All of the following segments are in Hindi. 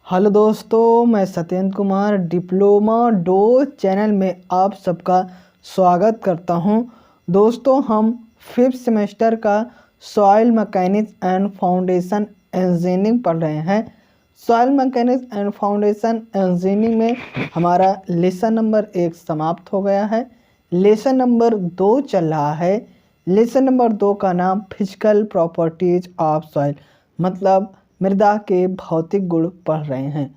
हेलो दोस्तों, मैं सत्येंद्र कुमार डिप्लोमा डो चैनल में आप सबका स्वागत करता हूं। दोस्तों, हम 5th सेमेस्टर का soil mechanics and foundation engineering पढ़ रहे हैं। Soil mechanics and foundation engineering में हमारा लेसन नंबर 1 समाप्त हो गया है। लेसन नंबर 2 चल रहा है। लेसन नंबर 2 का नाम फिजिकल प्रॉपर्टीज ऑफ सॉइल मतलब मृदा के भौतिक गुण पढ़ रहे हैं।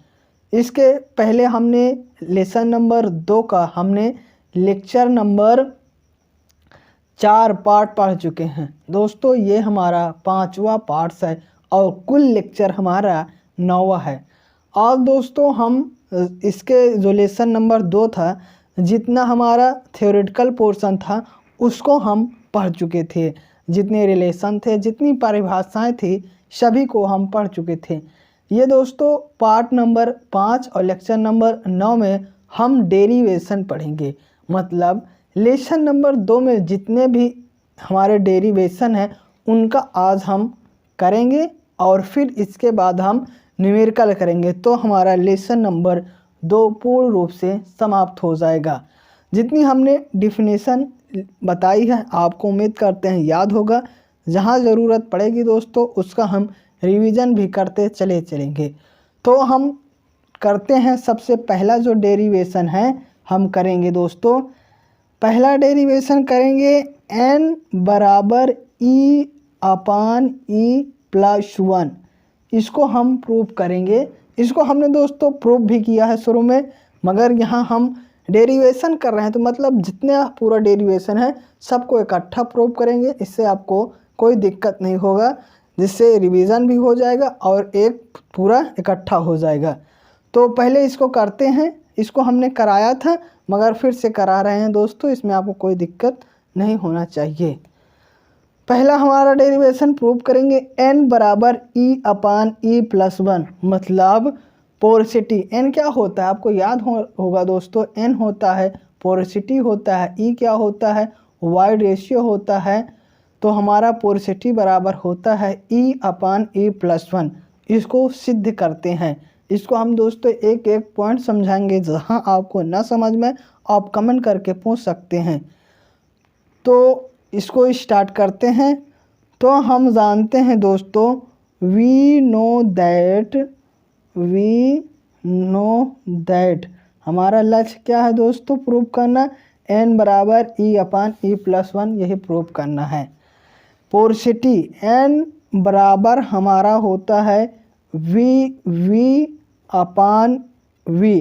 इसके पहले हमने लेसन नंबर 2 का हमने लेक्चर नंबर 4 पार्ट पढ़ चुके हैं। दोस्तों, ये हमारा 5वां पार्ट है और कुल लेक्चर हमारा 9वां है। और दोस्तों, हम इसके जो लेसन नंबर 2 था, जितना हमारा थ्योरेटिकल पोर्शन था उसको हम पढ़ चुके थे। जितने रिलेशन थे, जितनी परिभाषाएं थी, सभी को हम पढ़ चुके थे। ये दोस्तों पार्ट नंबर 5 और लेक्चर नंबर 9 में हम डेरिवेशन पढ़ेंगे। मतलब लेसन नंबर 2 में जितने भी हमारे डेरिवेशन हैं उनका आज हम करेंगे और फिर इसके बाद हम न्यूमेरिकल करेंगे, तो हमारा लेसन नंबर 2 पूर्ण रूप से समाप्त हो जाएगा। जितनी हमने डिफिनेशन बताई है आपको उम्मीद करते हैं याद होगा। जहाँ ज़रूरत पड़ेगी दोस्तों उसका हम रिवीजन भी करते चलेंगे। तो हम करते हैं। सबसे पहला जो डेरिवेशन है हम करेंगे दोस्तों, पहला डेरिवेशन करेंगे n बराबर E अपान E प्लस 1। इसको हम प्रूव करेंगे। इसको हमने दोस्तों प्रूव भी किया है शुरू में, मगर यहाँ हम डेरिवेशन कर रहे हैं तो मतलब जितना पूरा डेरिवेशन है सबको इकट्ठा प्रूव करेंगे। इससे आपको कोई दिक्कत नहीं होगा, जिससे रिवीजन भी हो जाएगा और एक पूरा इकट्ठा हो जाएगा। तो पहले इसको करते हैं। इसको हमने कराया था मगर फिर से करा रहे हैं दोस्तों, इसमें आपको कोई दिक्कत नहीं होना चाहिए। पहला हमारा डेरिवेशन प्रूव करेंगे n बराबर E अपान E प्लस 1 मतलब पोरोसिटी। n क्या होता है आपको याद होगा दोस्तों। n होता है पोरोसिटी होता है, E क्या होता है वाइड रेशियो होता है। तो हमारा पोरोसिटी बराबर होता है E अपान E प्लस 1। इसको सिद्ध करते हैं। इसको हम दोस्तों एक एक पॉइंट समझाएंगे। जहां आपको ना समझ में आप कमेंट करके पूछ सकते हैं। तो इसको स्टार्ट करते हैं। तो हम जानते हैं दोस्तों, वी नो दैट हमारा लक्ष्य क्या है दोस्तों, प्रूव करना n बराबर E अपान E प्लस 1, यही प्रूव करना है। पोरोसिटी n बराबर हमारा होता है V अपान V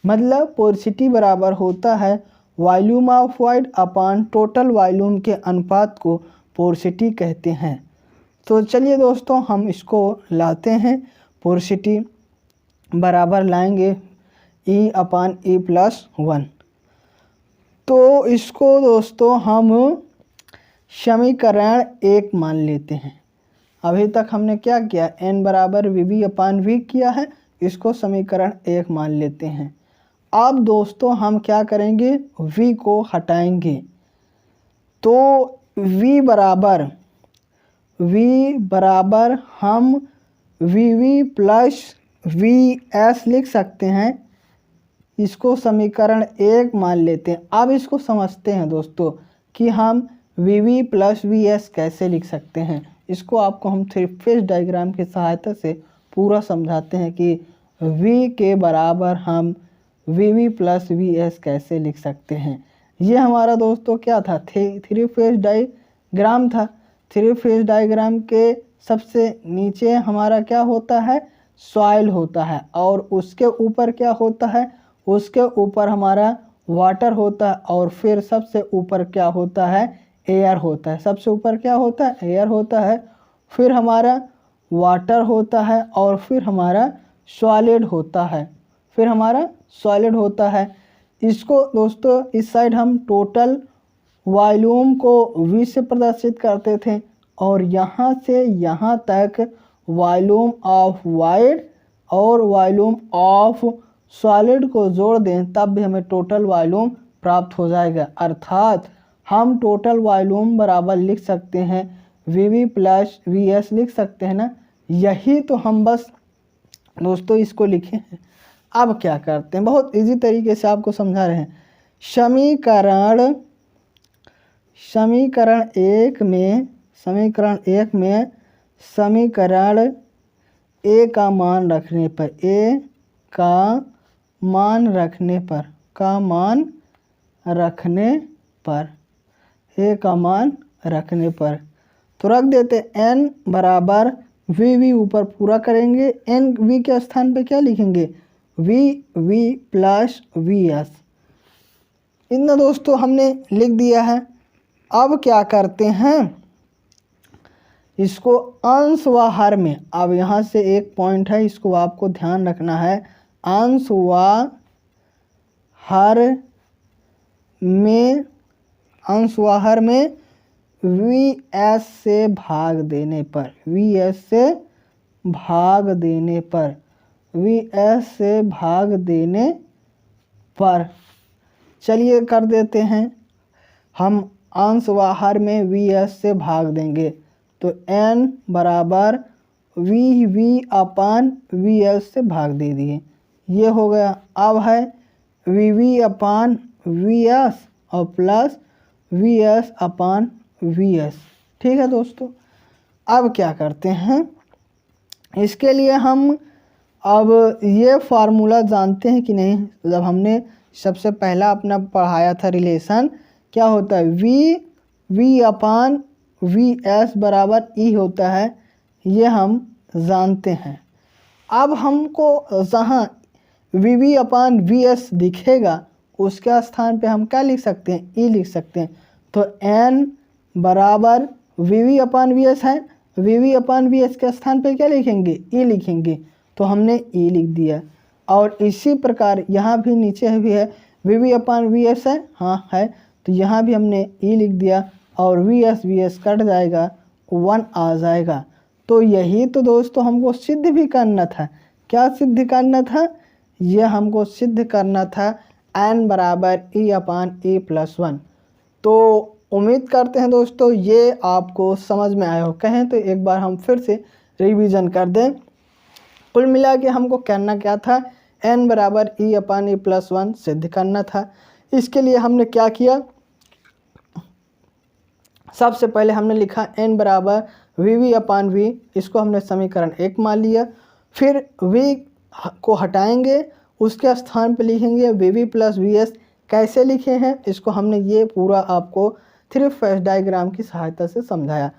मतलब पोरोसिटी बराबर होता है volume of void upon total volume के अनुपात को पोरोसिटी कहते हैं। तो चलिए दोस्तों हम इसको लाते हैं। पोरोसिटी बराबर लाएंगे E अपान E प्लस 1। तो इसको दोस्तों हम समीकरण 1 मान लेते हैं। अभी तक हमने क्या किया, n बराबर VB अपान V किया है। इसको समीकरण 1 मान लेते हैं। अब दोस्तों हम क्या करेंगे, V को हटाएंगे। तो V बराबर हम VV प्लस VS लिख सकते हैं। इसको समीकरण 1 मान लेते हैं। अब इसको समझते हैं दोस्तों कि हम VV प्लस VS कैसे लिख सकते हैं। इसको आपको हम 3 फेज डायग्राम की सहायता से पूरा समझाते हैं कि V के बराबर हम VV प्लस VS कैसे लिख सकते हैं। ये हमारा दोस्तों क्या था, 3 फेज डायग्राम था। 3 फेज डायग्राम के सबसे नीचे हमारा क्या होता है, सॉइल होता है और उसके ऊपर क्या होता है, उसके ऊपर हमारा वाटर होता है और फिर सबसे ऊपर क्या होता है, एयर होता है। सबसे ऊपर क्या होता है, एयर होता है, फिर हमारा वाटर होता है और फिर हमारा सॉलिड होता है। इसको दोस्तों इस साइड हम टोटल वॉल्यूम को V से प्रदर्शित करते थे और यहाँ से यहाँ तक वॉल्यूम ऑफ वॉइड और वॉल्यूम ऑफ सॉलिड को जोड़ दें तब भी हमें टोटल वॉल्यूम प्राप्त हो जाएगा। अर्थात हम टोटल वॉल्यूम बराबर लिख सकते हैं VV प्लस VS लिख सकते हैं ना। यही तो हम बस दोस्तों इसको लिखे हैं। अब क्या करते हैं, बहुत इजी तरीके से आपको समझा रहे हैं। समीकरण एक में समीकरण ए का मान रखने पर ए का मान रखने पर तो रख देते n बराबर वी ऊपर पूरा करेंगे, n v के स्थान पे क्या लिखेंगे, v प्लस वी एस। इतना दोस्तों हमने लिख दिया है। अब क्या करते हैं, इसको अंश व हर में, अब यहाँ से एक पॉइंट है, इसको आपको ध्यान रखना है। अंश व हर में वी एस से भाग देने पर चलिए कर देते हैं। हम अंश व हर में वी एस से भाग देंगे तो n बराबर वी अपान वी एस से भाग दे दिए, ये हो गया। अब है वी अपान वी एस और plus V S upon V S. ठीक है दोस्तों, अब क्या करते हैं, इसके लिए हम अब ये फार्मूला जानते हैं कि नहीं। जब हमने सबसे पहला अपना पढ़ाया था रिलेशन, क्या होता है, वी अपान वी एस बराबर ई होता है, ये हम जानते हैं। अब हमको जहाँ वी अपान वी एस दिखेगा उसके स्थान पे हम क्या लिख सकते हैं, ई लिख सकते हैं। तो n बराबर वी अपान वी एस है, वी अपान वी एस के स्थान पे क्या लिखेंगे, ई लिखेंगे, तो हमने ई लिख दिया। और इसी प्रकार यहाँ भी नीचे भी है वी अपान वी एस है, हाँ है, तो यहाँ भी हमने ई लिख दिया और वी एस कट जाएगा, 1 आ जाएगा। तो यही तो दोस्तों हमको सिद्ध भी करना था। क्या सिद्ध करना था, ये हमको सिद्ध करना था n बराबर ई अपान ई प्लस 1। तो उम्मीद करते हैं दोस्तों ये आपको समझ में आया हो। कहें तो एक बार हम फिर से रिवीजन कर दें। कुल मिला के हमको करना क्या था, n बराबर ई अपान ई प्लस 1 सिद्ध करना था। इसके लिए हमने क्या किया, सबसे पहले हमने लिखा n बराबर वी अपान वी, इसको हमने समीकरण 1 मान लिया। फिर v को हटाएंगे, उसके स्थान पे लिखेंगे वी प्लस वी एस। कैसे लिखे हैं इसको हमने ये पूरा आपको 3 फेज डायग्राम की सहायता से समझाया।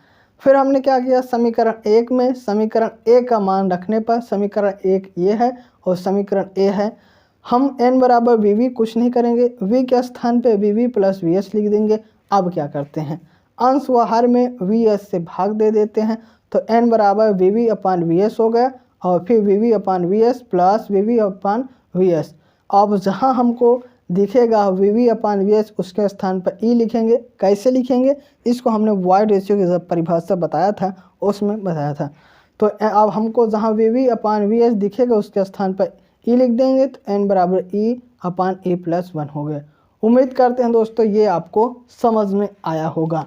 फिर हमने क्या किया, समीकरण 1 में समीकरण ए का मान रखने पर, समीकरण 1 ये है और समीकरण ए है, हम n बराबर वी कुछ नहीं करेंगे, v के स्थान पे वी प्लस वी एस लिख देंगे। अब क्या करते हैं, अंश व हर में वी एस से भाग दे देते हैं, तो n बराबर वी अपान वी एस हो गया और फिर we upon V S plus we upon V S. अब जहाँ हमको दिखेगा वी अपान वी एस, उसके स्थान पर ई लिखेंगे। कैसे लिखेंगे, इसको हमने वाइड रेशियो की जब परिभाषा बताया था उसमें बताया था। तो अब हमको जहाँ वी अपान वी एस दिखेगा उसके स्थान पर ई लिख देंगे, तो n बराबर ई अपान ई प्लस 1 हो गया। उम्मीद करते हैं दोस्तों ये आपको समझ में आया होगा।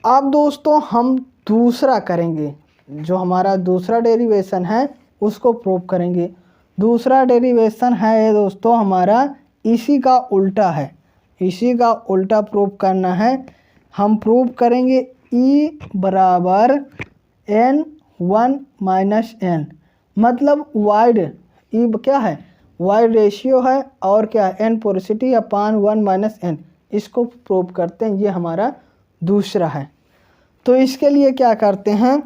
अब दोस्तों हम दूसरा करेंगे, जो हमारा दूसरा डेरिवेशन है उसको प्रूव करेंगे। दूसरा डेरिवेशन है दोस्तों हमारा इसी का उल्टा है, इसी का उल्टा प्रूव करना है। हम प्रूव करेंगे e बराबर n1 माइनस n, मतलब वाइड ई क्या है, वाइड रेशियो है और क्या n पोरोसिटी अपान 1 माइनस n, इसको प्रूव करते हैं। ये हमारा दूसरा है। तो इसके लिए क्या करते हैं,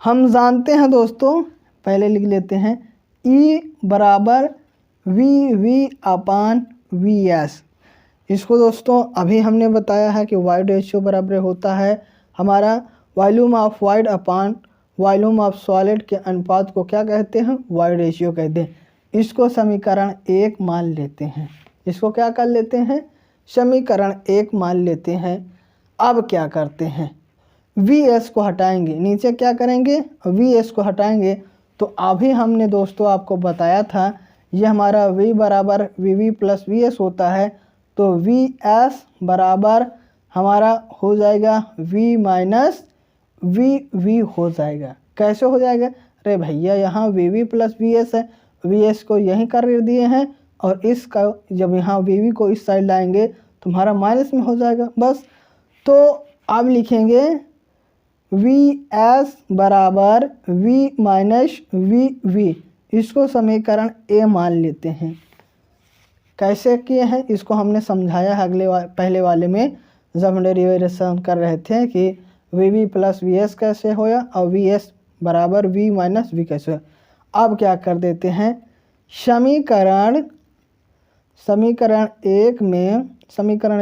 हम जानते हैं दोस्तों, पहले लिख लेते हैं E बराबर वी अपान वी एस। इसको दोस्तों अभी हमने बताया है कि वाइड रेशियो बराबर होता है हमारा volume of wide upon volume of solid के अनुपात को क्या कहते हैं, वाइड रेशियो कहते हैं। इसको समीकरण 1 मान लेते हैं, इसको क्या कर लेते हैं, समीकरण 1 मान लेते हैं। अब क्या करते हैं, वी एस को हटाएंगे, नीचे क्या करेंगे, वी एस को हटाएंगे। तो अभी हमने दोस्तों आपको बताया था ये हमारा v बराबर वी प्लस वी एस होता है। तो वी एस बराबर हमारा हो जाएगा v माइनस वी हो जाएगा। कैसे हो जाएगा, अरे भैया यहाँ V V plus V S है, वी एस को यहीं कर दिए हैं और इसका जब यहाँ वी वी को इस साइड लाएंगे तुम्हारा माइनस में हो जाएगा बस। तो अब लिखेंगे वी एस बराबर वी माइनस वी वी, इसको समीकरण ए मान लेते हैं। कैसे किए हैं इसको हमने समझाया है पहले वाले में जब हम डेरिवेशन कर रहे थे कि V V plus V S कैसे होया और वी एस बराबर वी माइनस वी कैसे होया। अब क्या कर देते हैं, समीकरण एक में समीकरण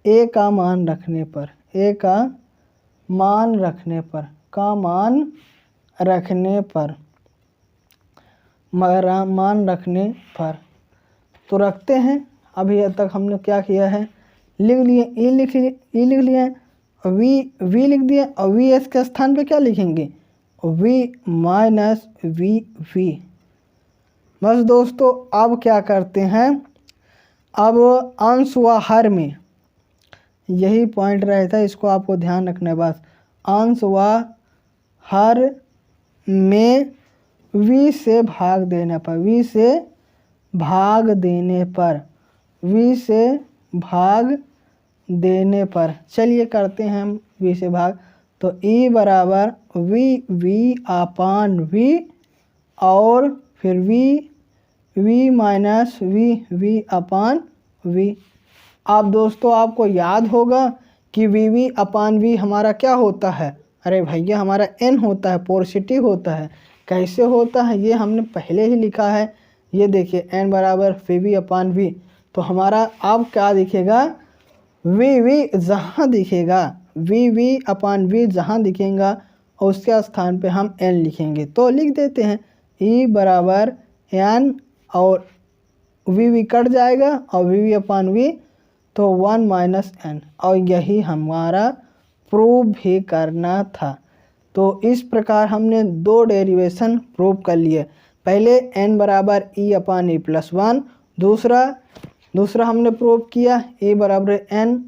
ए का मान रखने पर तो रखते हैं। अभी तक हमने क्या किया है, लिख लिए ई लिख लिए वी लिख दिए और वी एस के स्थान पे क्या लिखेंगे, वी माइनस वी वी। बस दोस्तों अब क्या करते हैं, अब अंश व हर में यही पॉइंट रहता है, इसको आपको ध्यान रखना है बस। अंश व हर में v से भाग देने पर चलिए करते हैं हम v से भाग। तो e बराबर v अपान v और फिर v माइनस v अपान v। अब दोस्तों आपको याद होगा कि v अपान v हमारा क्या होता है, अरे भैया हमारा n होता है, पोरसिटी होता है। कैसे होता है ये हमने पहले ही लिखा है, ये देखिए n बराबर v अपान v। तो हमारा अब क्या दिखेगा, v जहाँ दिखेगा v अपान v जहाँ दिखेगा और उसके स्थान पे हम n लिखेंगे। तो लिख देते हैं e बराबर n और v कट जाएगा और v अपान v तो 1 माइनस n, और यही हमारा प्रूव भी करना था। तो इस प्रकार हमने दो डेरिवेशन प्रूव कर लिए। पहले n बराबर e अपान e प्लस 1, दूसरा हमने प्रूव किया e बराबर n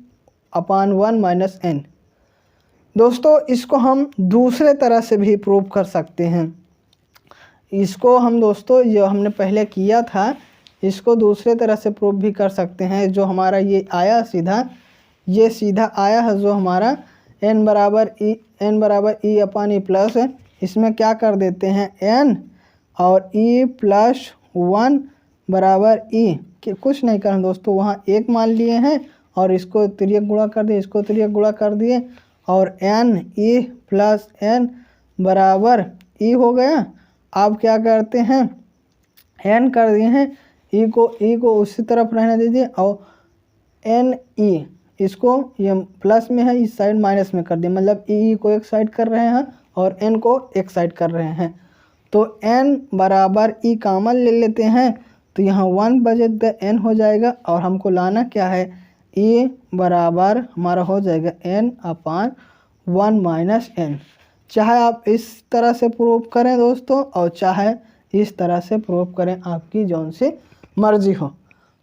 अपान 1 माइनस n। दोस्तों इसको हम दूसरे तरह से भी प्रूव कर सकते हैं। इसको हम दोस्तों जो हमने पहले किया था इसको दूसरे तरह से प्रूव भी कर सकते हैं। जो हमारा ये आया सीधा आया है, जो हमारा n बराबर e अपान e प्लस है, इसमें क्या कर देते हैं n और e प्लस 1 बराबर e कि कुछ नहीं करना दोस्तों, वहाँ एक मान लिए हैं और इसको तिर्यक गुणा कर दिए, इसको तिर्यक गुणा कर दिए और n e प्लस n बराबर e हो गया। अब क्या करते हैं, n कर दिए हैं, e को उसी तरफ रहने दीजिए और n e इसको ये प्लस में है, इस साइड माइनस में कर दिए, मतलब e को एक साइड कर रहे हैं और n को एक साइड कर रहे हैं। तो n बराबर e कॉमन ले लेते हैं तो यहाँ 1 बचे n हो जाएगा और हमको लाना क्या है, e बराबर हमारा हो जाएगा n अपान 1 माइनस n। चाहे आप इस तरह से प्रूव करें दोस्तों और चाहे इस तरह से प्रूव करें, आपकी जौन सी मर्जी हो।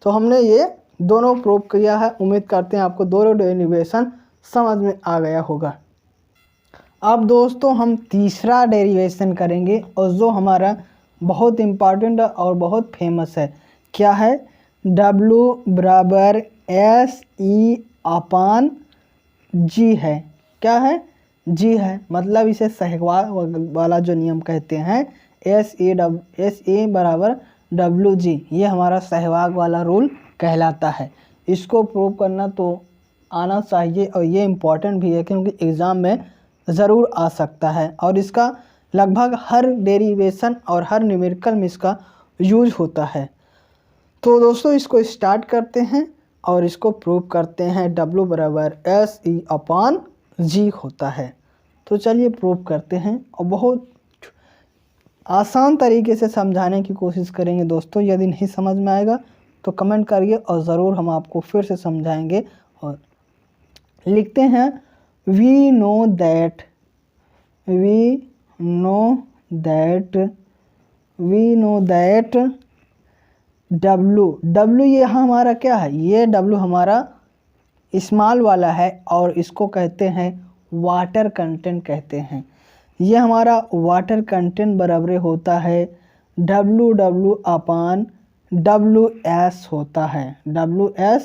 तो हमने ये दोनों प्रूव किया है। उम्मीद करते हैं आपको दोनों डेरिवेशन समझ में आ गया होगा। अब दोस्तों हम तीसरा डेरिवेशन करेंगे और जो हमारा बहुत इम्पॉर्टेंट और बहुत फेमस है। क्या है, W बराबर एस ई अपान जी है। क्या है, जी है, मतलब इसे सहवाग वाला जो नियम कहते हैं, एस ए बराबर WG, ये हमारा सहवाग वाला रूल कहलाता है। इसको प्रूव करना तो आना चाहिए और ये इम्पॉर्टेंट भी है क्योंकि एग्ज़ाम में ज़रूर आ सकता है और इसका लगभग हर डेरिवेशन और हर न्यूमेरिकल में इसका यूज होता है। तो दोस्तों इसको स्टार्ट करते हैं और इसको प्रूव करते हैं। W बराबर एस ई अपान जी होता है। तो चलिए प्रूव करते हैं और बहुत आसान तरीके से समझाने की कोशिश करेंगे दोस्तों। यदि नहीं समझ में आएगा तो कमेंट करिए और ज़रूर हम आपको फिर से समझाएंगे। और लिखते हैं वी नो दैट W ये हमारा क्या है, ये W हमारा स्मॉल वाला है और इसको कहते हैं वाटर कंटेंट कहते हैं। ये हमारा वाटर कंटेंट बराबर होता है WW/WS होता है, WS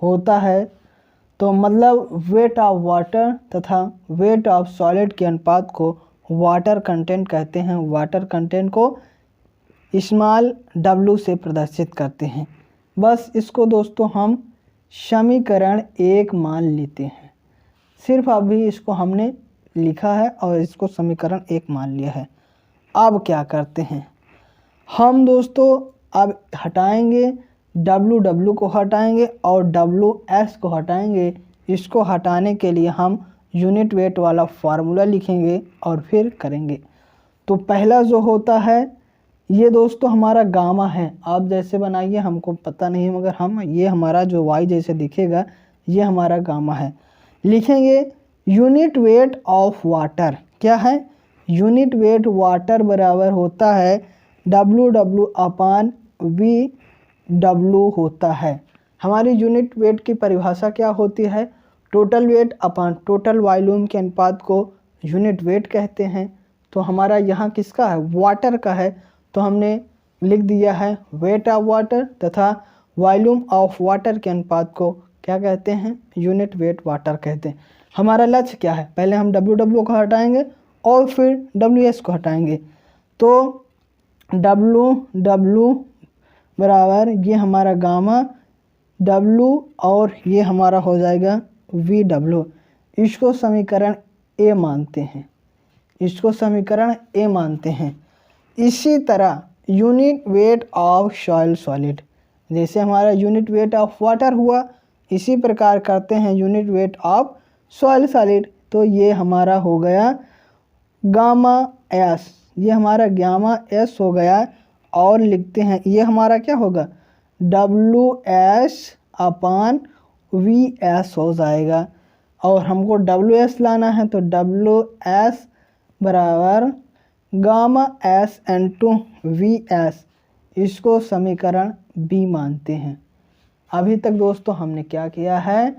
होता है। तो मतलब वेट ऑफ वाटर तथा वेट ऑफ सॉलिड के अनुपात को वाटर कंटेंट कहते हैं। वाटर कंटेंट को स्मॉल W से प्रदर्शित करते हैं। बस इसको दोस्तों हम समीकरण 1 मान लेते हैं। सिर्फ अभी इसको हमने लिखा है और इसको समीकरण 1 मान लिया है। अब क्या करते हैं हम दोस्तों, अब हटाएंगे WW को हटाएंगे और WS को हटाएंगे। इसको हटाने के लिए हम यूनिट वेट वाला फार्मूला लिखेंगे और फिर करेंगे। तो पहला जो होता है ये दोस्तों हमारा गामा है। आप जैसे बनाइए हमको पता नहीं, मगर हम ये हमारा जो y जैसे दिखेगा ये हमारा गामा है। लिखेंगे यूनिट वेट ऑफ वाटर, क्या है, यूनिट वेट वाटर बराबर होता है WW/VW होता है। हमारी यूनिट वेट की परिभाषा क्या होती है, total weight upon total volume के अनुपात को यूनिट वेट कहते हैं। तो हमारा यहाँ किसका है, वाटर का है, तो हमने लिख दिया है वेट ऑफ वाटर तथा वॉल्यूम ऑफ वाटर के अनुपात को क्या कहते हैं, यूनिट वेट वाटर कहते हैं। हमारा लक्ष्य क्या है, पहले हम WW को हटाएंगे और फिर WS को हटाएंगे। तो WW बराबर ये हमारा गामा W और ये हमारा हो जाएगा VW। इसको समीकरण A मानते हैं, इसको समीकरण A मानते हैं। इसी तरह unit weight of soil solid, जैसे हमारा यूनिट वेट ऑफ वाटर हुआ, इसी प्रकार करते हैं unit weight of soil solid. तो ये हमारा हो गया गामा S, ये हमारा गामा S हो गया। और लिखते हैं ये हमारा क्या होगा WS/VS हो जाएगा। और हमको WS लाना है तो WS बराबर गामा S/VS, इसको समीकरण B मानते हैं। अभी तक दोस्तों हमने क्या किया है,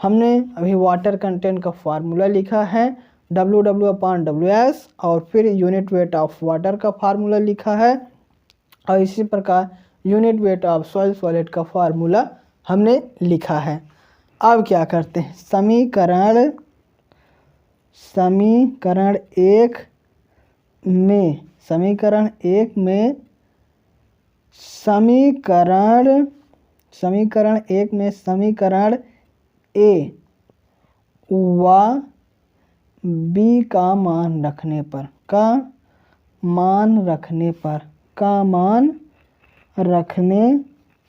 हमने अभी वाटर कंटेंट का फार्मूला लिखा है WW/WS और फिर यूनिट वेट ऑफ वाटर का फार्मूला लिखा है और इसी प्रकार unit weight of soil solid का फार्मूला हमने लिखा है। अब क्या करते हैं, समीकरण 1 में समीकरण A व B का मान रखने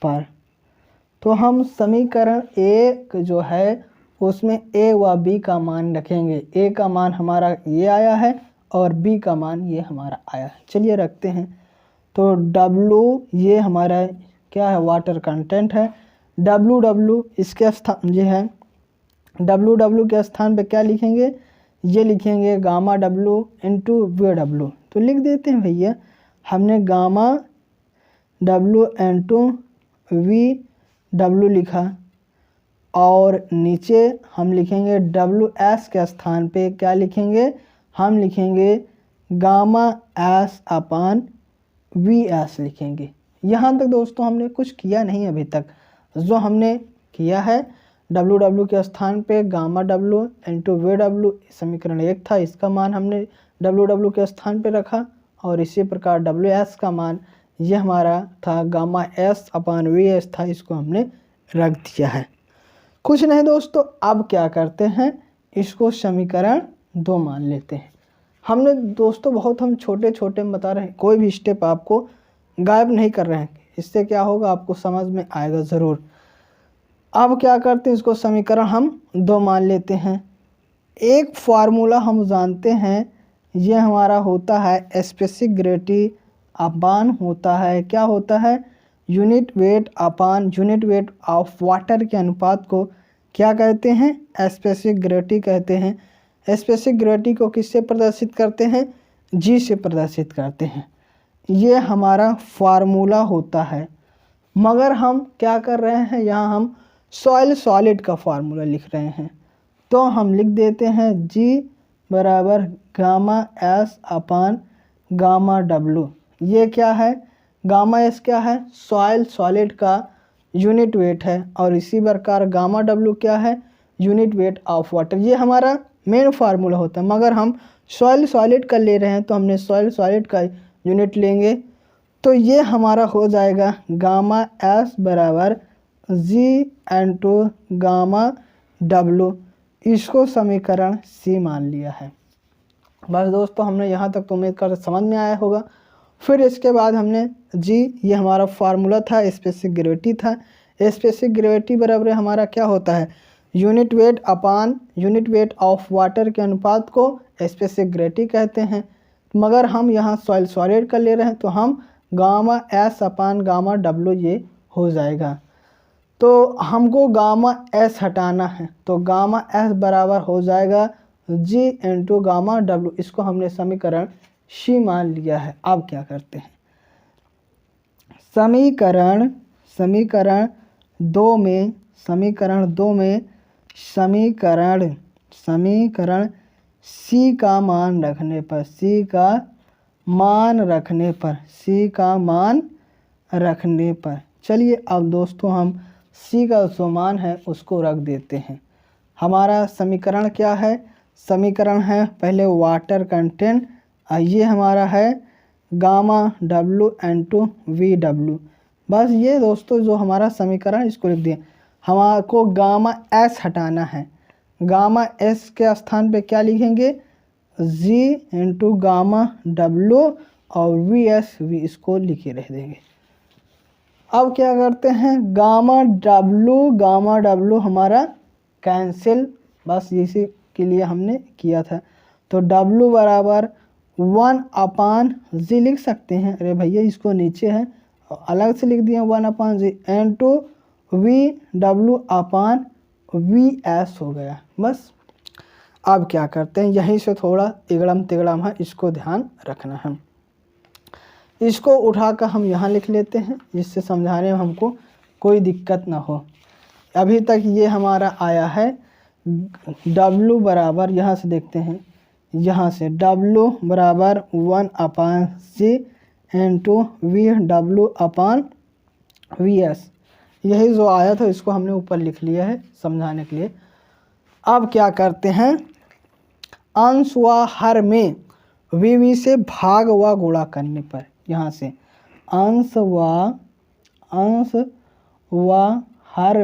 पर तो हम समीकरण 1 जो है उसमें A व B का मान रखेंगे। A का मान हमारा ये आया है और B का मान ये हमारा आया है। चलिए रखते हैं। तो W ये हमारा क्या है, वाटर कंटेंट है। WW इसके स्थान ये है, WW के स्थान पे क्या लिखेंगे, ये लिखेंगे गामा W इंटू VW। तो लिख देते हैं भैया, हमने गामा W इंटू VW लिखा और नीचे हम लिखेंगे WS के स्थान पे क्या लिखेंगे, हम लिखेंगे गामा S/VS लिखेंगे। यहाँ तक दोस्तों हमने कुछ किया नहीं अभी तक। जो हमने किया है WW के स्थान पे गामा W इंटू VW समीकरण 1 था, इसका मान हमने WW के स्थान पे रखा और इसी प्रकार WS का मान ये हमारा था गामा S/VS था, इसको हमने रख दिया है। कुछ नहीं दोस्तों, अब क्या करते हैं, इसको समीकरण 2 मान लेते हैं। हमने दोस्तों बहुत हम छोटे छोटे बता रहे हैं, कोई भी स्टेप आपको गायब नहीं कर रहे हैं, इससे क्या होगा आपको समझ में आएगा ज़रूर। अब क्या करते हैं, इसको समीकरण हम 2 मान लेते हैं। एक फार्मूला हम जानते हैं, ये हमारा होता है स्पेसिफिक ग्रेविटी अपान होता है, क्या होता है, unit wait upon unit weight of water के अनुपात को क्या कहते हैं, स्पेसिफिक ग्रेविटी कहते हैं। स्पेसिफिक ग्रेविटी को किससे प्रदर्शित करते हैं, G से प्रदर्शित करते हैं। ये हमारा फार्मूला होता है। मगर हम क्या कर रहे हैं, यहाँ हम सॉइल सॉलिड का फार्मूला लिख रहे हैं। तो हम लिख देते हैं G बराबर गामा S अपान गामा W। ये क्या है, गामा S क्या है, सॉइल सॉलिड का यूनिट वेट है, और इसी प्रकार गामा W क्या है, यूनिट वेट ऑफ वाटर। ये हमारा मेन फार्मूला होता है, मगर हम सॉइल सॉलिड का ले रहे हैं तो हमने सॉइल सॉलिड का यूनिट लेंगे। तो ये हमारा हो जाएगा गामा S बराबर G इंटू गामा W। इसको समीकरण C मान लिया है। बस दोस्तों, हमने यहाँ तक तो उम्मीद कर समझ में आया होगा। फिर इसके बाद हमने G, ये हमारा फार्मूला था, स्पेसिफिक ग्रेविटी था। स्पेसिफिक ग्रेविटी बराबर हमारा क्या होता है, unit wait upon unit weight of water के अनुपात को स्पेसिफिक ग्रेविटी कहते हैं। मगर हम यहाँ सॉइल सॉलिड का ले रहे हैं तो हम गामा S अपान गामा W ये हो जाएगा। तो हमको गामा S हटाना है, तो गामा S बराबर हो जाएगा G इंटू गामा W। इसको हमने समीकरण C मान लिया है। अब क्या करते हैं, समीकरण दो में C का मान रखने पर चलिए अब दोस्तों हम C का जो मान है उसको रख देते हैं। हमारा समीकरण क्या है, समीकरण है पहले वाटर कंटेंट, ये हमारा है गामा W इंटू VW। बस ये दोस्तों जो हमारा समीकरण इसको लिख दिए। हमारे गामा S हटाना है, गामा S के स्थान पे क्या लिखेंगे, G इंटू गामा W और V इसको लिखे रह देंगे। अब क्या करते हैं, गामा W हमारा कैंसिल, बस इसी के लिए हमने किया था। तो W बराबर 1 अपान G लिख सकते हैं। अरे भैया इसको नीचे है अलग से लिख दिए 1 अपान G इंटू VW अपान VS हो गया। बस अब क्या करते हैं, यहीं से थोड़ा इगड़म तिगड़म है, इसको ध्यान रखना है। इसको उठाकर हम यहाँ लिख लेते हैं, जिससे समझाने में हमको कोई दिक्कत ना हो। अभी तक ये हमारा आया है W बराबर, यहाँ से देखते हैं, यहाँ से W बराबर 1 अपान C इंटू VW अपान VS। यही जो आया था इसको हमने ऊपर लिख लिया है समझाने के लिए। अब क्या करते हैं, अंश व हर में VV से भाग व गुणा करने पर, यहाँ से अंश व हर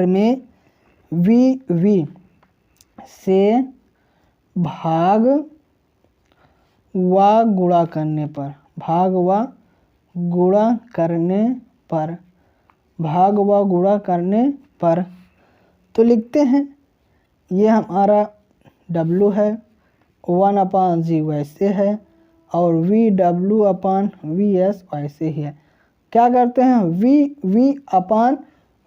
में VV से भाग व गुणा करने पर तो लिखते हैं, ये हमारा W है, 1 अपान G वैसे है, और VW अपान VS वैसे ही है। क्या करते हैं, V अपान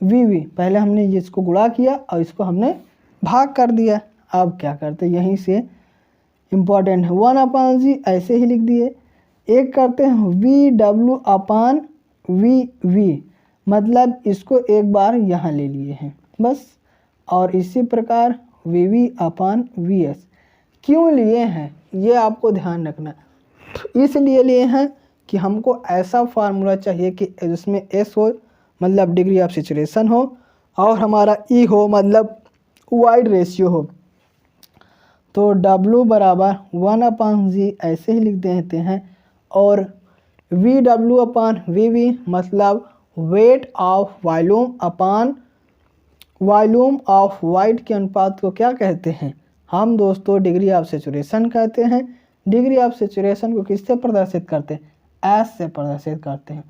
VV, पहले हमने इसको गुणा किया और इसको हमने भाग कर दिया। अब क्या करते हैं, यहीं से इम्पॉर्टेंट है, 1 अपान G ऐसे ही लिख दिए। एक करते हैं VW अपान VV, मतलब इसको एक बार यहाँ ले लिए हैं बस। और इसी प्रकार VV अपान VS क्यों लिए हैं ये आपको ध्यान रखना है। इसलिए लिए हैं कि हमको ऐसा फार्मूला चाहिए कि जिसमें S हो मतलब डिग्री ऑफ सैचुरेशन हो, और हमारा E हो मतलब वाइड रेशियो हो। तो W बराबर 1 अपान G ऐसे ही लिख देते हैं, और VW अपान VV मतलब weight of volume upon volume of wide के अनुपात को क्या कहते हैं हम दोस्तों, डिग्री ऑफ सैचुरेशन कहते हैं। डिग्री ऑफ सैचुरेशन को किससे प्रदर्शित करते हैं, S से प्रदर्शित करते हैं।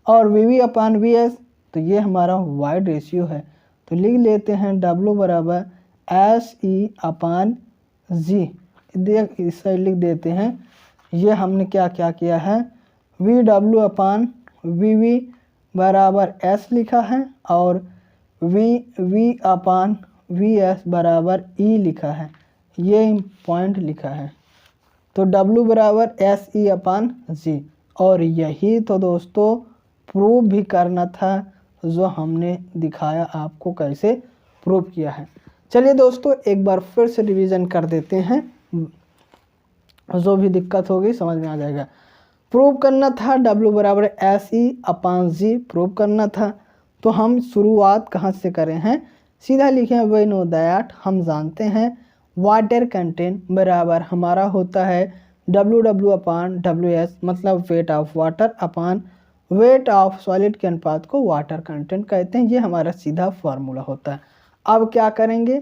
और VV अपान VS, तो ये हमारा वाइड रेशियो है। तो लिख लेते हैं W बराबर SE अपान G, इसे लिख देते हैं। ये हमने क्या क्या किया है, VW अपान VV बराबर S लिखा है, और VV अपान VS बराबर E लिखा है, ये पॉइंट लिखा है। तो W बराबर SE अपान G, और यही तो दोस्तों प्रूव भी करना था जो हमने दिखाया आपको कैसे प्रूव किया है। चलिए दोस्तों एक बार फिर से रिवीजन कर देते हैं, जो भी दिक्कत होगी समझ में आ जाएगा। प्रूव करना था W बराबर SE/G प्रूव करना था। तो हम शुरुआत कहाँ से करें हैं, सीधा लिखे हैं वी नो दैट, हम जानते हैं वाटर कंटेंट बराबर हमारा होता है WW/WS, मतलब wait of water upon weight of solid के अनुपात को वाटर कंटेंट कहते हैं। ये हमारा सीधा फार्मूला होता है। अब क्या करेंगे,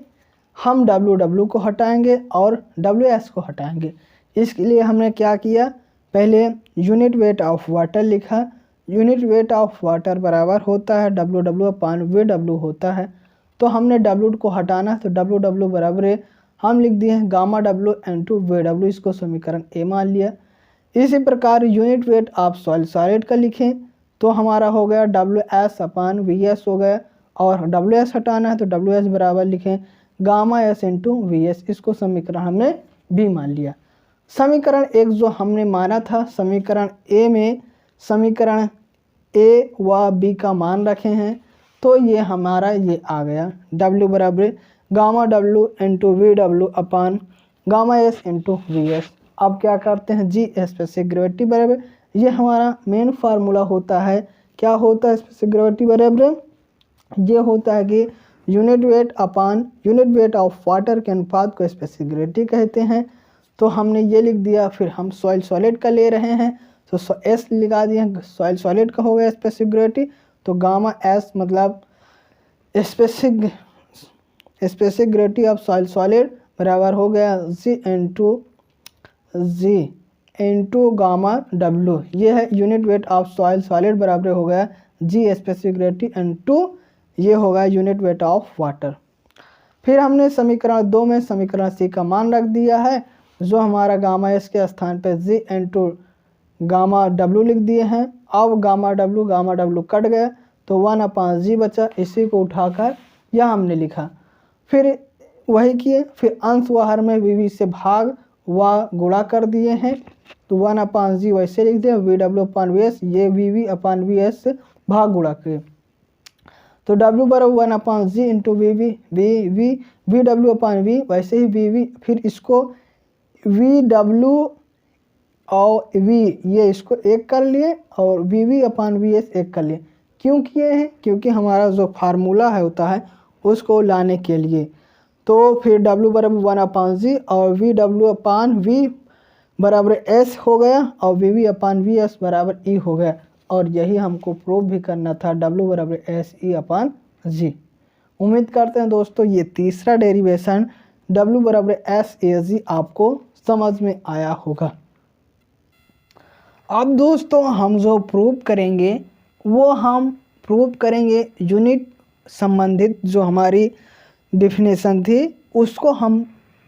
हम WW को हटाएंगे और WS को हटाएंगे। इसके लिए हमने क्या किया, पहले यूनिट वेट ऑफ वाटर लिखा। यूनिट वेट ऑफ वाटर बराबर होता है WW/VW होता है। तो हमने W को हटाना, तो WW बराबर हम लिख दिए हैं गामा W इंटू VW, इसको समीकरण ए मान लिया। इसी प्रकार यूनिट वेट ऑफ सॉलिड का लिखें तो हमारा हो गया WS/VS हो गया, और WS हटाना है तो WS बराबर लिखें गामा S इंटू VS, इसको समीकरण हमने बी मान लिया। समीकरण एक जो हमने माना था, समीकरण ए में समीकरण ए व बी का मान रखे हैं, तो ये हमारा ये आ गया W बराबर गामा W इंटू VW अपान गामा S इंटू VS। अब क्या करते हैं जी, स्पेसिफिक ग्रेविटी बराबर, ये हमारा मेन फार्मूला होता है। क्या होता है स्पेसिफिक ग्रेविटी बराबर, ये होता है कि unit weight upon unit weight of water के अनुपात को स्पेसिफिक ग्रेविटी कहते हैं। तो हमने ये लिख दिया। फिर हम सॉइल सॉलिड का ले रहे हैं तो S लगा दिए, सॉइल सॉलिड का हो गया स्पेसिफिक ग्रेविटी, तो गामा S मतलब specific gravity of soil solid बराबर हो गया G इंटू गामा W। ये है unit weight of soil solid बराबर हो गया G स्पेसिफिक ग्रेविटी इंटू ये होगा यूनिट वेट ऑफ वाटर। फिर हमने समीकरण 2 में समीकरण C का मान रख दिया है, जो हमारा गामा S के स्थान पे G इंटू गामा W लिख दिए हैं। अब गामा W कट गया तो 1/G बचा, इसी को उठाकर यह हमने लिखा। फिर वही किए, फिर अंश व हर में VV से भाग व गुणा कर दिए हैं, तो 1/G वैसे लिख दिया। VW/VS, ये VV/VS से भाग गुणा के, तो W बराबर 1/G इंटू VW/V, वैसे ही VV, फिर इसको VW और V ये इसको एक कर लिए और VV/VS एक कर लिए। क्यों किए हैं, क्योंकि हमारा जो फार्मूला है होता है उसको लाने के लिए। तो फिर W बराबर 1/G और VW/V बराबर S हो गया और VV/VS बराबर E हो गया, और यही हमको प्रूव भी करना था W बराबर SE/G। उम्मीद करते हैं दोस्तों ये तीसरा डेरिवेशन W बराबर SAG आपको समझ में आया होगा। अब दोस्तों हम जो प्रूव करेंगे वो हम प्रूव करेंगे यूनिट संबंधित, जो हमारी डिफिनेशन थी उसको हम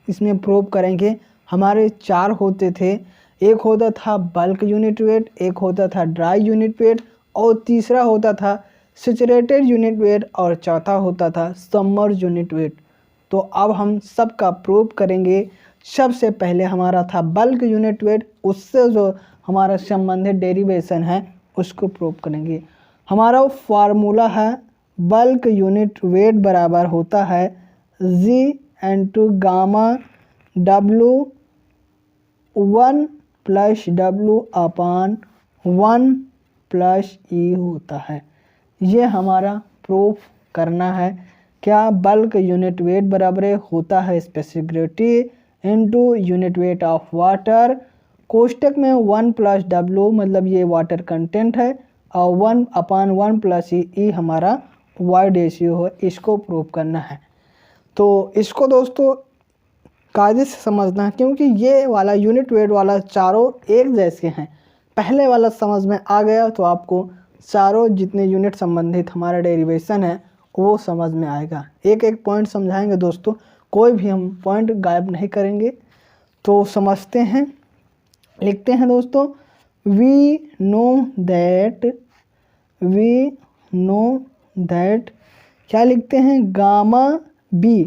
इसमें प्रूव करेंगे। हमारे 4 होते थे, एक होता था बल्क यूनिट वेट, एक होता था ड्राई यूनिट वेट, और तीसरा होता था सैचुरेटेड यूनिट वेट, और चौथा होता था सबमर्ज यूनिट वेट। तो अब हम सब का प्रूव करेंगे। सबसे पहले हमारा था बल्क यूनिट वेट, उससे जो हमारा संबंधित डेरिवेशन है उसको प्रूव करेंगे। हमारा फार्मूला है बल्क यूनिट वेट बराबर होता है G into gamma W1 plus W/1 plus E होता है। ये हमारा प्रूफ करना है। क्या बल्क यूनिट वेट बराबर होता है specific gravity into unit weight of water, कोष्टक में 1 प्लस W मतलब ये वाटर कंटेंट है, और 1/1 प्लस E हमारा वाइड रेशियो है। इसको प्रूव करना है। तो इसको दोस्तों कायदे से समझना है, क्योंकि ये वाला यूनिट वेट वाला चारों एक जैसे हैं। पहले वाला समझ में आ गया तो आपको चारों जितने यूनिट संबंधित हमारा डेरिवेशन है वो समझ में आएगा। एक एक पॉइंट समझाएंगे दोस्तों, कोई भी हम पॉइंट गायब नहीं करेंगे। तो समझते हैं, लिखते हैं दोस्तों, वी नो दैट क्या लिखते हैं, गामा B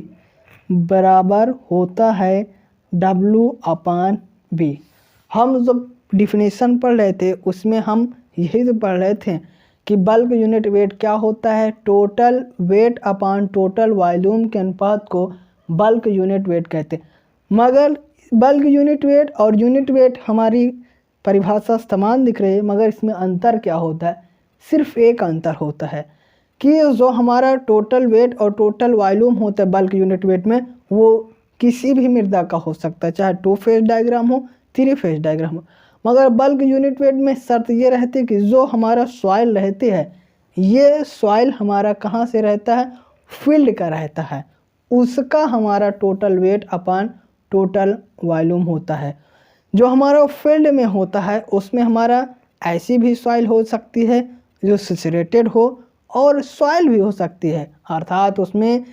बराबर होता है W/B। हम जब डिफिनेशन पढ़ रहे थे उसमें हम यही तो पढ़ रहे थे कि बल्क यूनिट वेट क्या होता है, टोटल वेट अपान टोटल वॉल्यूम के अनुपात को बल्क यूनिट वेट कहते हैं। मगर बल्क यूनिट वेट और यूनिट वेट हमारी परिभाषा समान दिख रही है, मगर इसमें अंतर क्या होता है, सिर्फ एक अंतर होता है कि जो हमारा टोटल वेट और टोटल वॉल्यूम होता है बल्क यूनिट वेट में, वो किसी भी मृदा का हो सकता है, चाहे 2 फेज डायग्राम हो 3 फेज डायग्राम हो। मगर बल्क यूनिट वेट में शर्त ये रहती है कि जो हमारा सॉइल रहती है, ये सॉइल हमारा कहाँ से रहता है, फील्ड का रहता है, उसका हमारा टोटल वेट अपान टोटल वॉल्यूम होता है। जो हमारा फील्ड में होता है उसमें हमारा ऐसी भी सॉइल हो सकती है जो सैचुरेटेड हो, और सॉइल भी हो सकती है अर्थात उसमें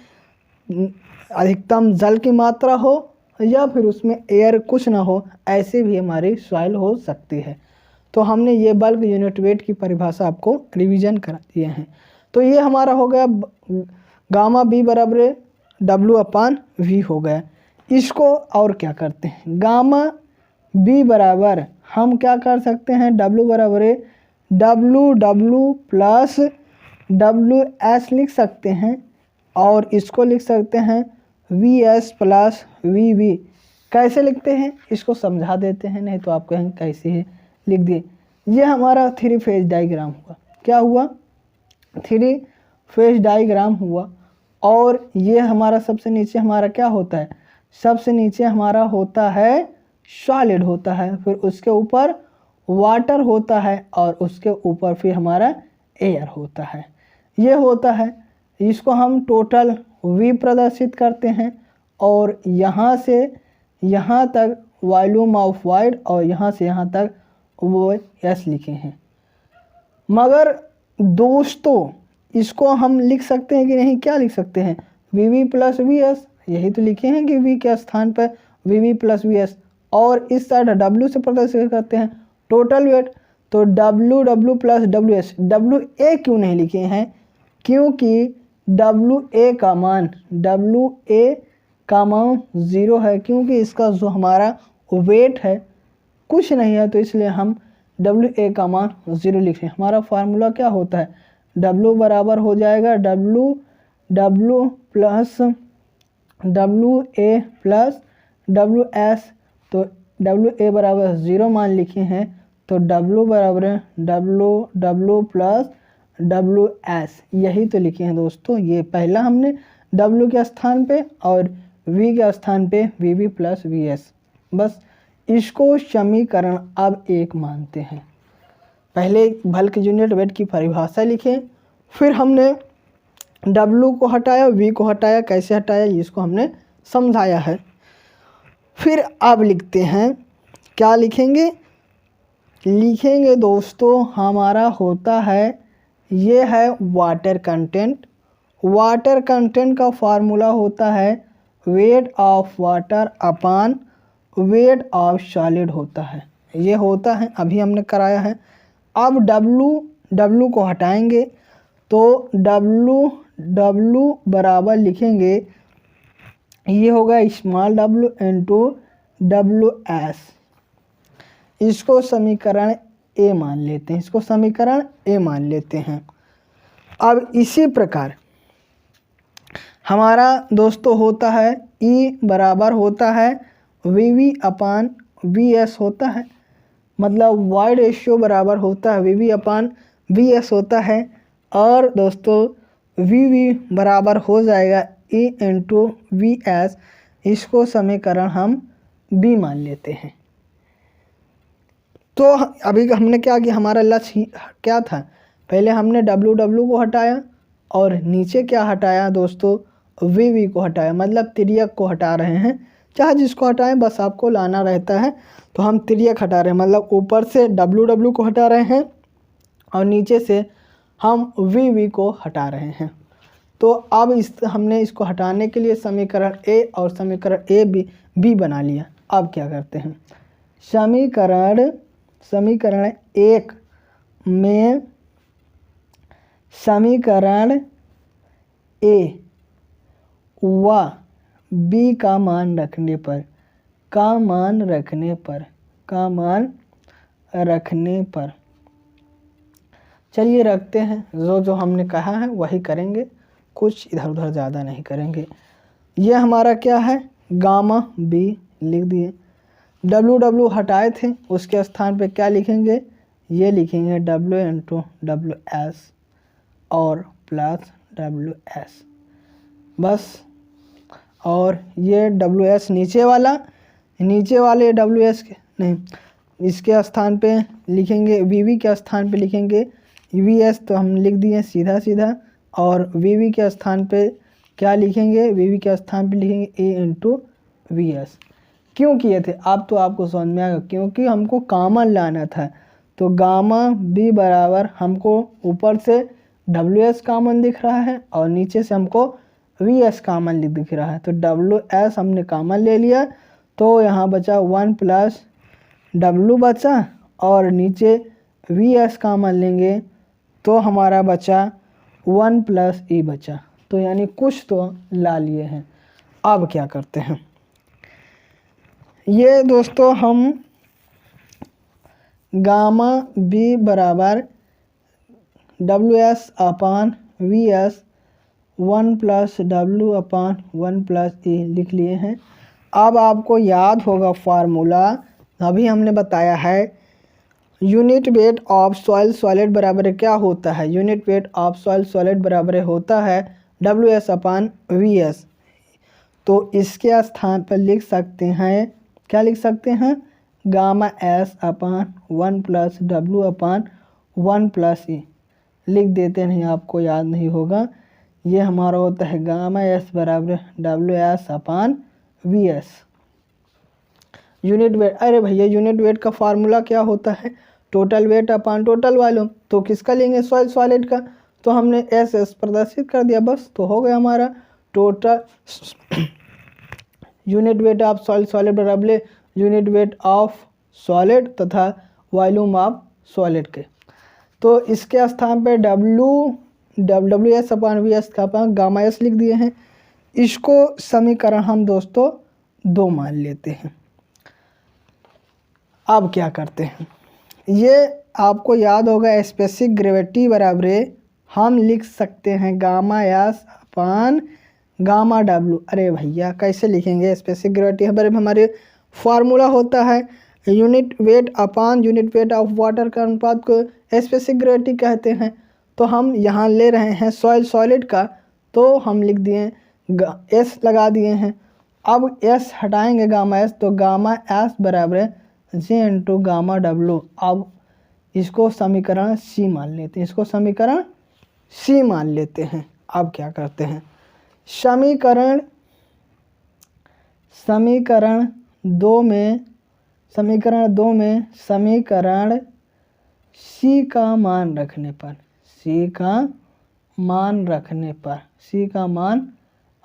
अधिकतम जल की मात्रा हो या फिर उसमें एयर कुछ ना हो, ऐसे भी हमारी सॉइल हो सकती है। तो हमने ये बल्क यूनिट वेट की परिभाषा आपको रिवीजन करा दिए हैं। तो ये हमारा हो गया गामा बी बराबर डब्ल्यू अपान वी हो गया। इसको और क्या करते हैं, गामा बी बराबर हम क्या कर सकते हैं, डब्ल्यू बराबर W W plus W S लिख सकते हैं, और इसको लिख सकते हैं V S plus V V. कैसे लिखते हैं इसको समझा देते हैं, नहीं तो आप कहेंगे कैसे ही लिख दिए। ये हमारा 3 फेज डायग्राम हुआ, क्या हुआ, 3 फेज डायग्राम हुआ। और ये हमारा सबसे नीचे हमारा क्या होता है, सबसे नीचे हमारा होता है सॉलिड होता है, फिर उसके ऊपर वाटर होता है, और उसके ऊपर फिर हमारा एयर होता है। ये होता है, इसको हम टोटल वी प्रदर्शित करते हैं, और यहाँ से यहाँ तक वॉल्यूम ऑफ वाइड, और यहाँ से यहाँ तक वो एस लिखे हैं। मगर दोस्तों इसको हम लिख सकते हैं कि नहीं, क्या लिख सकते हैं, V V plus V S, यही तो लिखे हैं कि वी के स्थान पर V V plus V S, और इस साइड डब्ल्यू से प्रदर्शित करते हैं टोटल वेट, तो W W plus W S. W A क्यों नहीं लिखे हैं, क्योंकि डब्ल्यू ए का मान 0 है, क्योंकि इसका जो हमारा वेट है कुछ नहीं है, तो इसलिए हम डब्ल्यू ए का मान 0 लिखें। हमारा फार्मूला क्या होता है, डब्ल्यू बराबर हो जाएगा W plus W A plus W S. तो डब्ल्यू ए बराबर 0 मान लिखे हैं, तो डब्ल्यू बराबर डब्ल्यू प्लस डब्ल्यू एस, यही तो लिखे हैं दोस्तों। ये पहला हमने डब्ल्यू के स्थान पे और वी के स्थान पे V V plus V S, बस इसको समीकरण अब 1 मानते हैं। पहले बल्क यूनिट वेट की परिभाषा लिखें, फिर हमने डब्ल्यू को हटाया, वी को हटाया, कैसे हटाया इसको हमने समझाया है। फिर अब लिखते हैं, क्या लिखेंगे, लिखेंगे दोस्तों हमारा होता है, ये है वाटर कंटेंट। वाटर कंटेंट का फार्मूला होता है wait of water upon weight of solid होता है, ये होता है, अभी हमने कराया है। अब डब्ल्यू को हटाएंगे, तो डब्ल्यू बराबर लिखेंगे, ये होगा small W into W S. इसको समीकरण ए मान लेते हैं, इसको समीकरण ए मान लेते हैं। अब इसी प्रकार हमारा दोस्तों होता है ई बराबर होता है V V upon V S होता है, मतलब वाई रेशियो बराबर होता है V V upon V S होता है। और दोस्तों वी वी बराबर हो जाएगा ई इंटू वी एस, इसको समीकरण हम बी मान लेते हैं। तो अभी हमने क्या किया, हमारा लक्ष्य क्या था, पहले हमने डब्ल्यू को हटाया और नीचे क्या हटाया दोस्तों, वी को हटाया, मतलब तिर्यक को हटा रहे हैं, चाहे जिसको हटाएं बस आपको लाना रहता है। तो हम तिर्यक हटा रहे हैं, मतलब ऊपर से डब्ल्यू को हटा रहे हैं और नीचे से हम वी को हटा रहे हैं। तो अब हमने इसको हटाने के लिए समीकरण ए और समीकरण ए बी बना लिया। अब क्या करते हैं, समीकरण 1 में समीकरण ए व बी का मान रखने पर चलिए रखते हैं, जो हमने कहा है वही करेंगे, कुछ इधर उधर ज़्यादा नहीं करेंगे। ये हमारा क्या है, गामा बी लिख दिए। डब्ल्यू हटाए थे, उसके स्थान पे क्या लिखेंगे, ये लिखेंगे डब्ल्यू इंटू डब्ल्यू एस और प्लस डब्ल्यू एस बस। और ये डब्ल्यू एस नीचे वाले डब्ल्यू एस नहीं, इसके स्थान पे लिखेंगे वी के स्थान पे लिखेंगे वी एस, तो हम लिख दिए सीधा। और वी के स्थान पे क्या लिखेंगे, वी के स्थान पे लिखेंगे ए इंटू वी एस। क्यों किए थे अब तो आपको समझ में आएगा, क्योंकि हमको कॉमन लाना था। तो गामा बी बराबर हमको ऊपर से डब्ल्यू एस कॉमन दिख रहा है और नीचे से हमको वी एस कॉमन दिख रहा है। तो डब्ल्यू एस हमने कॉमन ले लिया, तो यहाँ बचा 1 प्लस डब्ल्यू बचा और नीचे वी एस कॉमन लेंगे तो हमारा बचा 1 प्लस ई बचा। तो यानी कुछ तो ला लिए हैं। अब क्या करते हैं, ये दोस्तों हम गामा बी बराबर W S upon V S 1 plus W upon 1 plus E लिख लिए हैं। अब आपको याद होगा फार्मूला, अभी हमने बताया है unit weight of soil solid बराबर क्या होता है, unit weight of soil solid बराबर होता है W S upon V S. तो इसके स्थान पर लिख सकते हैं, क्या लिख सकते हैं, gamma S upon 1 plus W upon 1 plus E लिख देते नहीं, आपको याद नहीं होगा। ये हमारा होता है गामा एस बराबर W S upon V S. Unit weight, अरे भैया यूनिट वेट का फार्मूला क्या होता है, टोटल वेट अपान टोटल वॉल्यूम। तो किसका लेंगे, सॉइल सॉलिड का। तो हमने एस एस प्रदर्शित कर दिया, बस तो हो गया हमारा total unit weight of soil solid बराबर यूनिट वेट ऑफ सॉलिड तथा वॉल्यूम ऑफ सॉलिड के। तो इसके स्थान पे W S upon V S का अपन गामा एस लिख दिए हैं। इसको समीकरण हम दोस्तों 2 मान लेते हैं। अब क्या करते हैं, ये आपको याद होगा स्पेसिफिक ग्रेविटी बराबर हम लिख सकते हैं गामा एस अपान गामा डब्ल्यू। अरे भैया कैसे लिखेंगे, स्पेसिफिक ग्रेविटी हमारे फार्मूला होता है unit wait upon unit weight of water का अनुपात को स्पेसिफिक ग्रेविटी कहते हैं। तो हम यहाँ ले रहे हैं सॉइल सॉलिड का, तो हम लिख दिए एस लगा दिए हैं। अब एस हटाएंगे गामा एस, तो गामा एस बराबर जी इंटू गामा डब्ल्यू। अब इसको समीकरण सी मान लेते हैं, इसको समीकरण सी मान लेते हैं। अब क्या करते हैं, समीकरण 2 में समीकरण सी का मान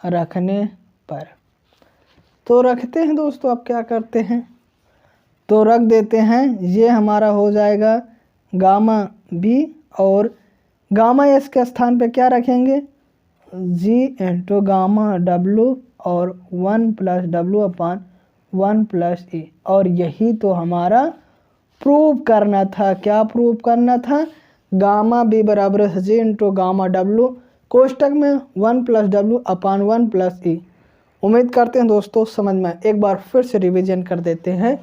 रखने पर तो रखते हैं दोस्तों। अब क्या करते हैं, तो रख देते हैं, ये हमारा हो जाएगा गामा बी और गामा एस के स्थान पे क्या रखेंगे, जी इंटू गामा डब्ल्यू और 1 प्लस डब्ल्यू अपान 1 प्लस ई। और यही तो हमारा प्रूव करना था। क्या प्रूव करना था, गामा बी बराबर जी इंटू गामा डब्ल्यू कोष्टक में 1 प्लस डब्ल्यू अपान 1 प्लस ई। उम्मीद करते हैं दोस्तों समझ में। एक बार फिर से रिवीजन कर देते हैं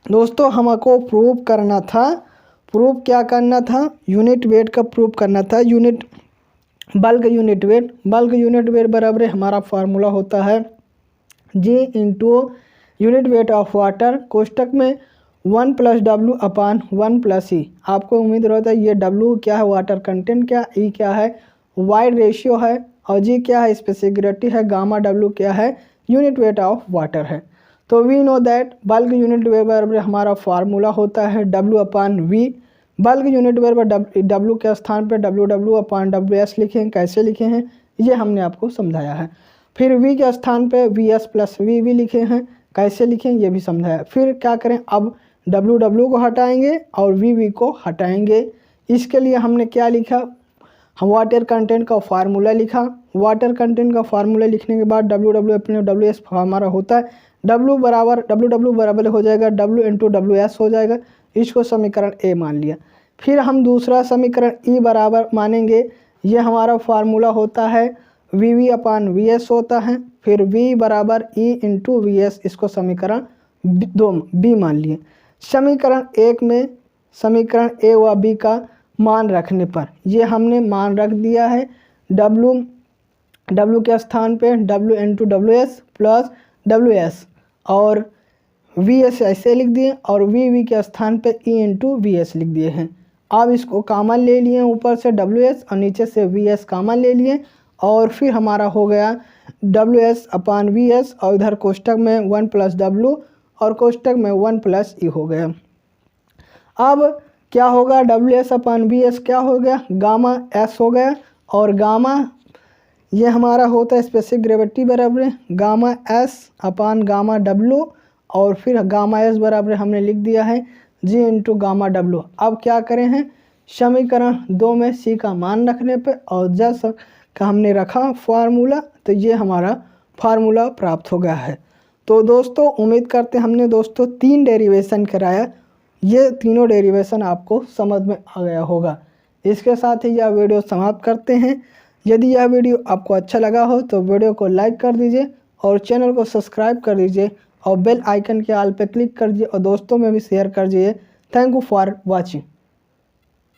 दोस्तों। हमको प्रूव करना था, क्या करना था, यूनिट वेट का प्रूव करना था। बल्क यूनिट वेट बराबर हमारा फार्मूला होता है G into unit weight of water कोष्टक में 1 plus W upon 1 plus E. आपको उम्मीद रहता है ये डब्ल्यू क्या है, वाटर कंटेंट क्या, ई क्या है, वाइड रेशियो है, और जी क्या है, स्पेसिफिक ग्रेविटी है, गामा डब्ल्यू क्या है, यूनिट वेट ऑफ वाटर है। तो we know that bulk unit weight बराबर हमारा फार्मूला होता है W upon V. Bulk unit weight पर डब्ल्यू के स्थान पर डब्ल्यू अपान डब्ल्यू एस लिखें, कैसे लिखे हैं ये हमने आपको समझाया है। फिर वी के स्थान पे वी एस प्लस वी लिखे हैं, कैसे लिखें ये भी समझाया। फिर क्या करें, अब डब्ल्यू को हटाएंगे और वी को हटाएंगे। इसके लिए हमने क्या लिखा, हम वाटर कंटेंट का फार्मूला लिखा। वाटर कंटेंट का फार्मूला लिखने के बाद डब्ल्यू अपने डब्ल्यू एस हमारा होता है डब्ल्यू बराबर हो जाएगा डब्ल्यू इंटू डब्ल्यू एस हो जाएगा। इसको समीकरण ए मान लिया। फिर हम दूसरा समीकरण ई बराबर मानेंगे, ये हमारा फार्मूला होता है वी अपान वी एस होता है। फिर v बराबर ई इंटू वी एस, इसको समीकरण दो बी मान लिए। समीकरण एक में समीकरण ए व बी का मान रखने पर ये हमने मान रख दिया है, W के स्थान पे W into W S plus W S, और वी एस ऐसे लिख दिए और वी के स्थान पे ई इंटू वी एस लिख दिए हैं। अब इसको कॉमन ले लिए, ऊपर से डब्ल्यू एस और नीचे से वी एस कॉमन ले लिए, और फिर हमारा हो गया W S upon V S, और इधर कोष्टक में 1 प्लस डब्ल्यू और कोष्टक में 1 प्लस ई हो गया। अब क्या होगा, W S upon V S क्या हो गया, गामा एस हो गया, और गामा ये हमारा होता है स्पेसिफिक ग्रेविटी बराबर गामा एस अपान गामा डब्ल्यू, और फिर गामा एस बराबर हमने लिख दिया है जी इंटू गामा डब्ल्यू। अब क्या करें हैं, समीकरण 2 में सी का मान रखने पे और जैसा का हमने रखा फार्मूला, तो ये हमारा फार्मूला प्राप्त हो गया है। तो दोस्तों उम्मीद करते हैं हमने दोस्तों 3 डेरिवेशन कराया, ये तीनों डेरिवेशन आपको समझ में आ गया होगा। इसके साथ ही यह वीडियो समाप्त करते हैं। यदि यह वीडियो आपको अच्छा लगा हो तो वीडियो को लाइक कर दीजिए और चैनल को सब्सक्राइब कर दीजिए और बेल आइकन के ऑल पे क्लिक कर दीजिए और दोस्तों में भी शेयर कर दीजिए। Thank you for watching.